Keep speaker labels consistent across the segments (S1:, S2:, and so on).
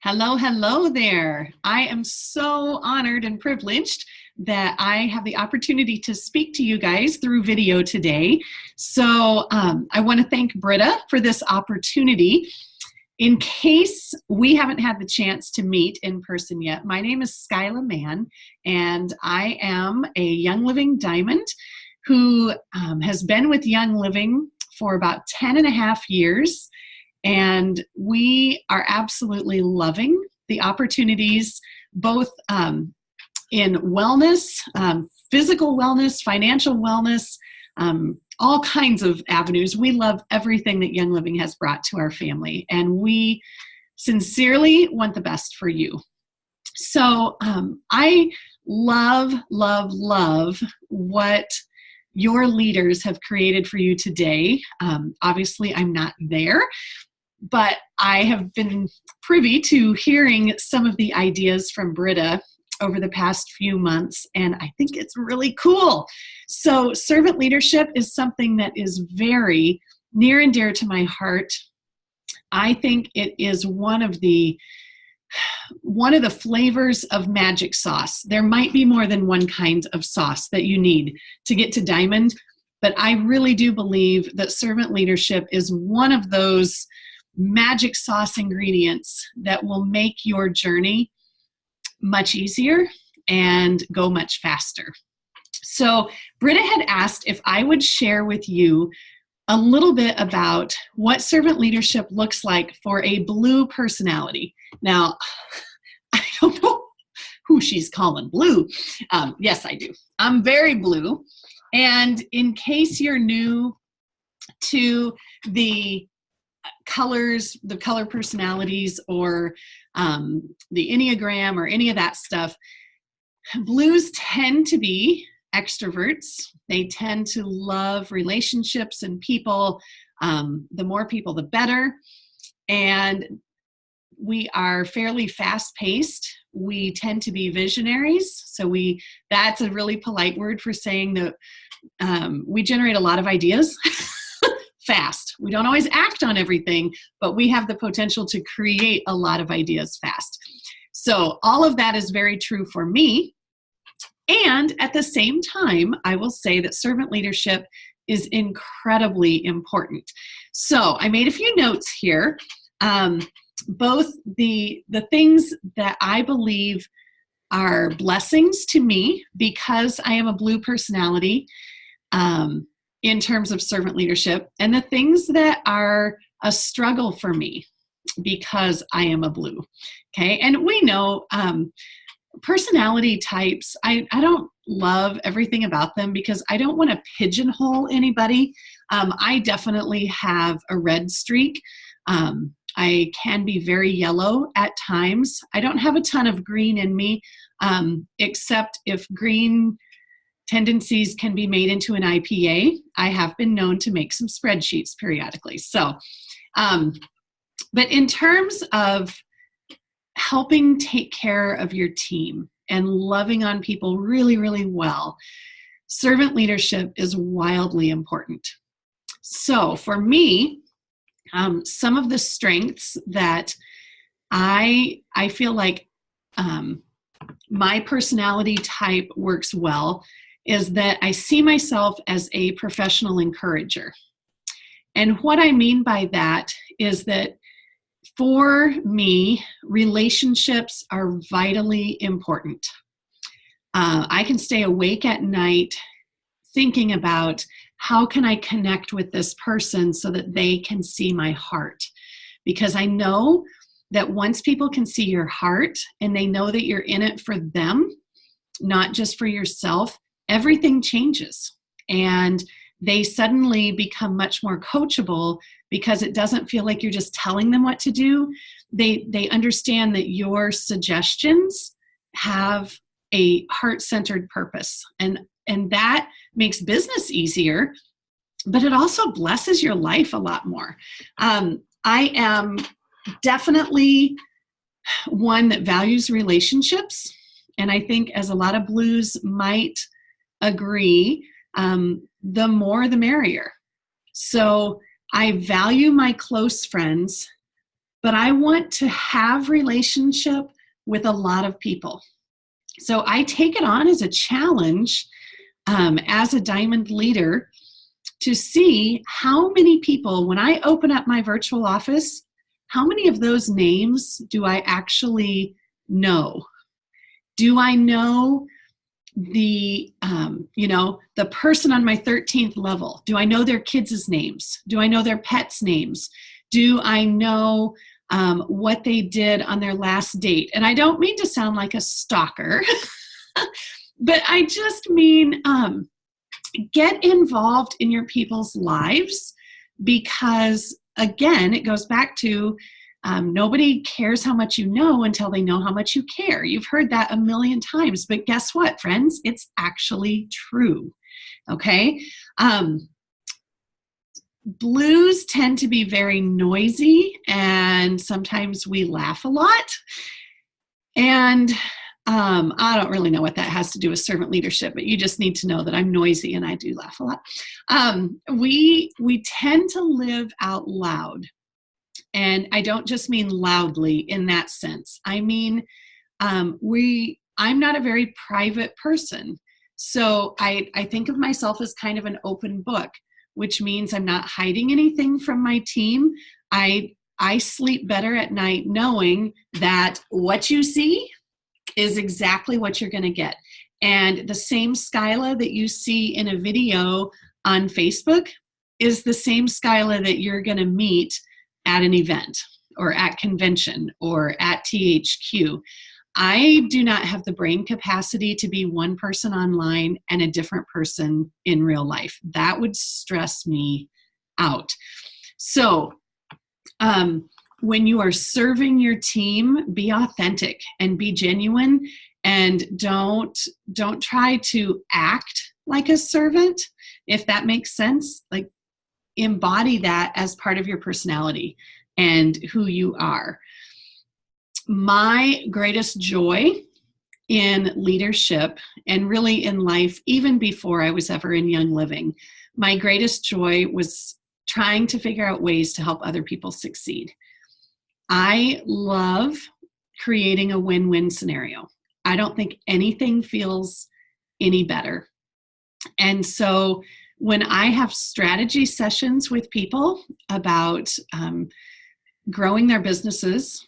S1: Hello, hello there. I am so honored and privileged that I have the opportunity to speak to you guys through video today. So I want to thank Britta for this opportunity. In case we haven't had the chance to meet in person yet, my name is Skyla Mann, and I am a Young Living Diamond who has been with Young Living for about 10 and a half years. And we are absolutely loving the opportunities, both in wellness, physical wellness, financial wellness, all kinds of avenues. We love everything that Young Living has brought to our family, and we sincerely want the best for you. So I love what your leaders have created for you today. Obviously, I'm not there, but I have been privy to hearing some of the ideas from Britta over the past few months, and I think it's really cool. So servant leadership is something that is very near and dear to my heart. I think it is one of the flavors of magic sauce. There might be more than one kind of sauce that you need to get to diamond, but I really do believe that servant leadership is one of those magic sauce ingredients that will make your journey much easier and go much faster. So Britta had asked if I would share with you a little bit about what servant leadership looks like for a blue personality. Now, I don't know who she's calling blue. Yes, I do. I'm very blue. And in case you're new to the colors, the color personalities, or the Enneagram or any of that stuff, blues tend to be extroverts. They tend to love relationships and people. The more people, the better. And we are fairly fast-paced. We tend to be visionaries. So that's a really polite word for saying that we generate a lot of ideas fast. We don't always act on everything, but we have the potential to create a lot of ideas fast. So all of that is very true for me. And at the same time, I will say that servant leadership is incredibly important. So I made a few notes here. Both the things that I believe are blessings to me because I am a blue personality, in terms of servant leadership, and the things that are a struggle for me because I am a blue. Okay. And we know personality types, I don't love everything about them because I don't want to pigeonhole anybody. I definitely have a red streak. I can be very yellow at times. I don't have a ton of green in me, except if green tendencies can be made into an IPA. I have been known to make some spreadsheets periodically. So, but in terms of helping take care of your team and loving on people really, really well, servant leadership is wildly important. So for me, some of the strengths that I feel like my personality type works well is that I see myself as a professional encourager. And what I mean by that is that for me, relationships are vitally important. I can stay awake at night thinking about how can I connect with this person so that they can see my heart. Because I know that once people can see your heart and they know that you're in it for them, not just for yourself, everything changes. And they suddenly become much more coachable because it doesn't feel like you're just telling them what to do. They understand that your suggestions have a heart-centered purpose. And that makes business easier, but it also blesses your life a lot more. I am definitely one that values relationships. And I think as a lot of blues might agree, the more the merrier. So I value my close friends, but I want to have relationship with a lot of people. So I take it on as a challenge as a diamond leader to see how many people, when I open up my virtual office, how many of those names do I actually know? Do I know the the person on my 13th level? Do I know their kids' names? Do I know their pets' names? Do I know what they did on their last date? And I don't mean to sound like a stalker, but I just mean get involved in your people's lives, because again, it goes back to nobody cares how much you know until they know how much you care. You've heard that a million times, but guess what, friends? It's actually true. Okay. Blues tend to be very noisy, and sometimes we laugh a lot. And I don't really know what that has to do with servant leadership, but you just need to know that I'm noisy and I do laugh a lot. We tend to live out loud. And I don't just mean loudly in that sense. I mean, I'm not a very private person. So I think of myself as kind of an open book, which means I'm not hiding anything from my team. I sleep better at night knowing that what you see is exactly what you're going to get. And the same Skyla that you see in a video on Facebook is the same Skyla that you're going to meet at an event or at convention or at THQ. I do not have the brain capacity to be one person online and a different person in real life. That would stress me out. So when you are serving your team, be authentic and be genuine, and don't try to act like a servant, if that makes sense. Like, embody that as part of your personality and who you are. My greatest joy in leadership, and really in life, even before I was ever in Young Living, my greatest joy was trying to figure out ways to help other people succeed. I love creating a win-win scenario. I don't think anything feels any better. And so when I have strategy sessions with people about growing their businesses,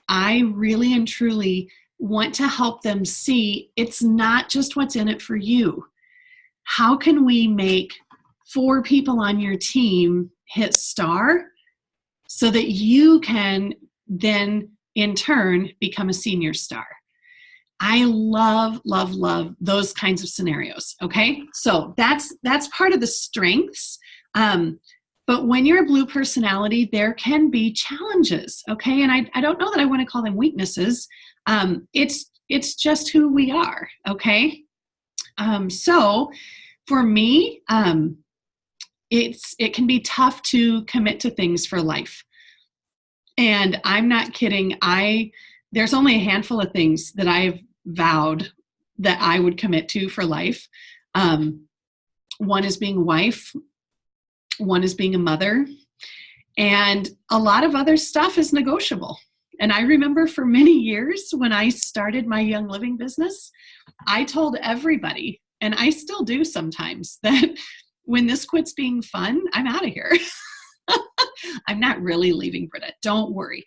S1: I really and truly want to help them see it's not just what's in it for you. How can we make 4 people on your team hit star so that you can then in turn become a senior star? I love, love, love those kinds of scenarios. Okay. So that's part of the strengths. But when you're a blue personality, there can be challenges. Okay. And I don't know that I want to call them weaknesses. It's just who we are. Okay. So for me, it can be tough to commit to things for life. And I'm not kidding. There's only a handful of things that I've vowed that I would commit to for life. One is being a wife. One is being a mother. And a lot of other stuff is negotiable. And I remember for many years when I started my Young Living business, I told everybody, and I still do sometimes, that when this quits being fun, I'm out of here. I'm not really leaving, Britta. Don't worry.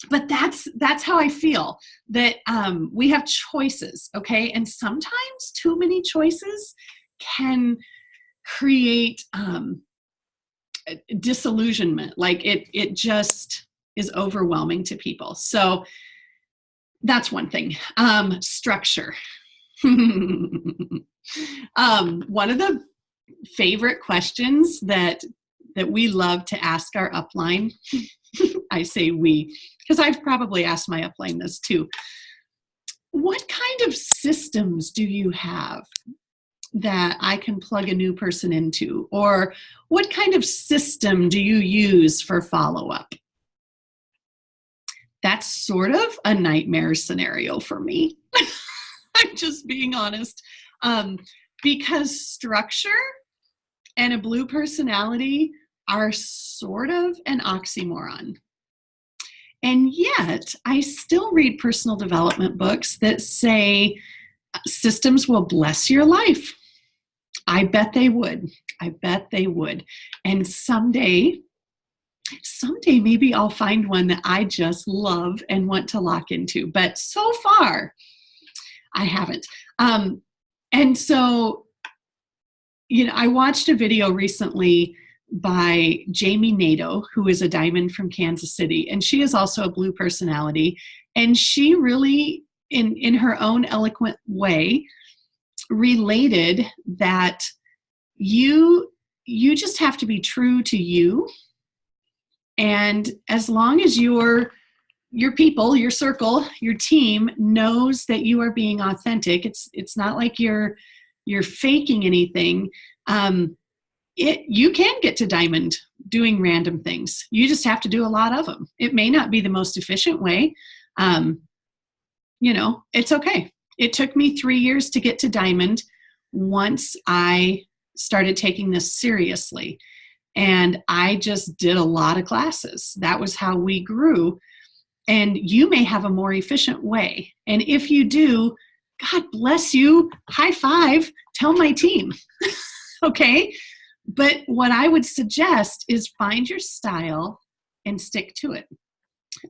S1: But that's how I feel, that we have choices, okay? And sometimes too many choices can create disillusionment. Like it just is overwhelming to people. So that's one thing. Structure. One of the favorite questions that we love to ask our upline, I say we, because I've probably asked my upline this too. What kind of systems do you have that I can plug a new person into? Or what kind of system do you use for follow-up? That's sort of a nightmare scenario for me. I'm just being honest. Because structure and a blue personality are sort of an oxymoron. And yet, I still read personal development books that say systems will bless your life. I bet they would. I bet they would. And someday maybe I'll find one that I just love and want to lock into. But so far, I haven't. And so, I watched a video recently by Jamie Nato, who is a diamond from Kansas City, and she is also a blue personality. And she really, in her own eloquent way, related that you just have to be true to you. And as long as your people, your circle, your team knows that you are being authentic, it's not like you're faking anything. You can get to diamond doing random things. You just have to do a lot of them. It may not be the most efficient way. It's okay. It took me 3 years to get to diamond once I started taking this seriously. And I just did a lot of classes. That was how we grew. And you may have a more efficient way. And if you do, God bless you, high five, tell my team. Okay? But what I would suggest is find your style and stick to it.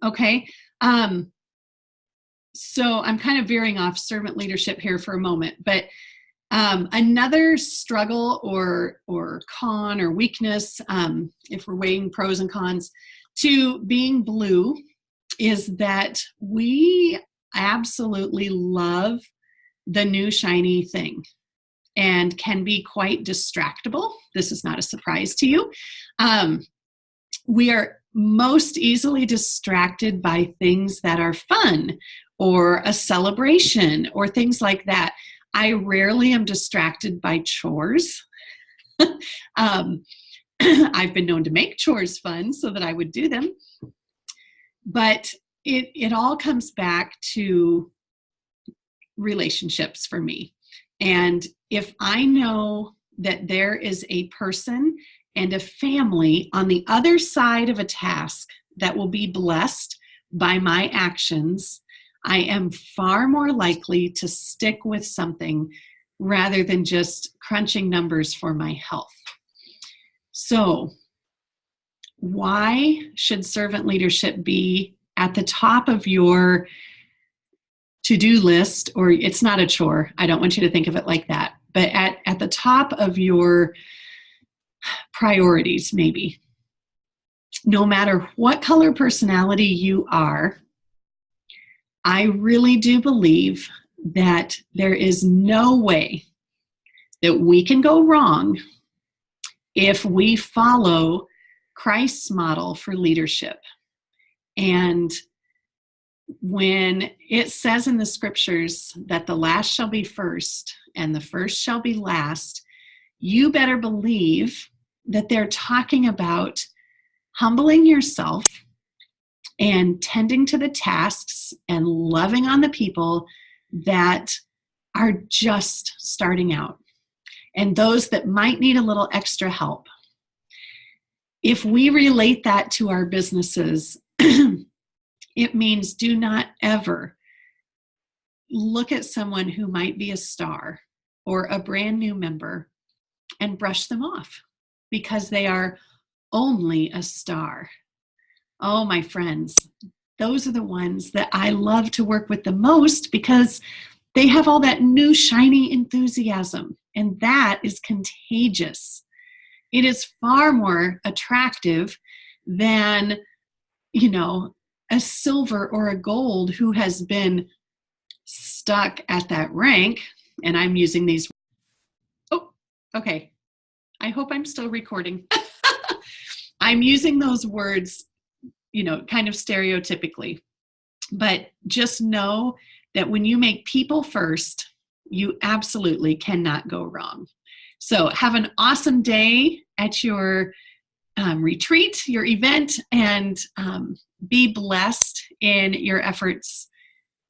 S1: Okay? So I'm kind of veering off servant leadership here for a moment, but another struggle or con or weakness, if we're weighing pros and cons, to being blue is that we absolutely love the new shiny thing and can be quite distractible. This is not a surprise to you. We are most easily distracted by things that are fun or a celebration or things like that. I rarely am distracted by chores. I've been known to make chores fun so that I would do them. But it all comes back to relationships for me. And if I know that there is a person and a family on the other side of a task that will be blessed by my actions, I am far more likely to stick with something rather than just crunching numbers for my health. So, why should servant leadership be at the top of your to-do list? Or it's not a chore. I don't want you to think of it like that. But at the top of your priorities, maybe. No matter what color personality you are, I really do believe that there is no way that we can go wrong if we follow Christ's model for leadership. And when it says in the scriptures that the last shall be first and the first shall be last, you better believe that they're talking about humbling yourself and tending to the tasks and loving on the people that are just starting out and those that might need a little extra help. If we relate that to our businesses, it means do not ever look at someone who might be a star or a brand new member and brush them off because they are only a star. Oh, my friends, those are the ones that I love to work with the most because they have all that new shiny enthusiasm, and that is contagious. It is far more attractive than, a silver or a gold who has been stuck at that rank. And I'm using these. Oh, okay. I hope I'm still recording. I'm using those words, kind of stereotypically. But just know that when you make people first, you absolutely cannot go wrong. So have an awesome day at your retreat, your event, and be blessed in your efforts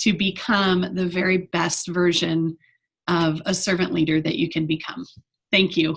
S1: to become the very best version of a servant leader that you can become. Thank you.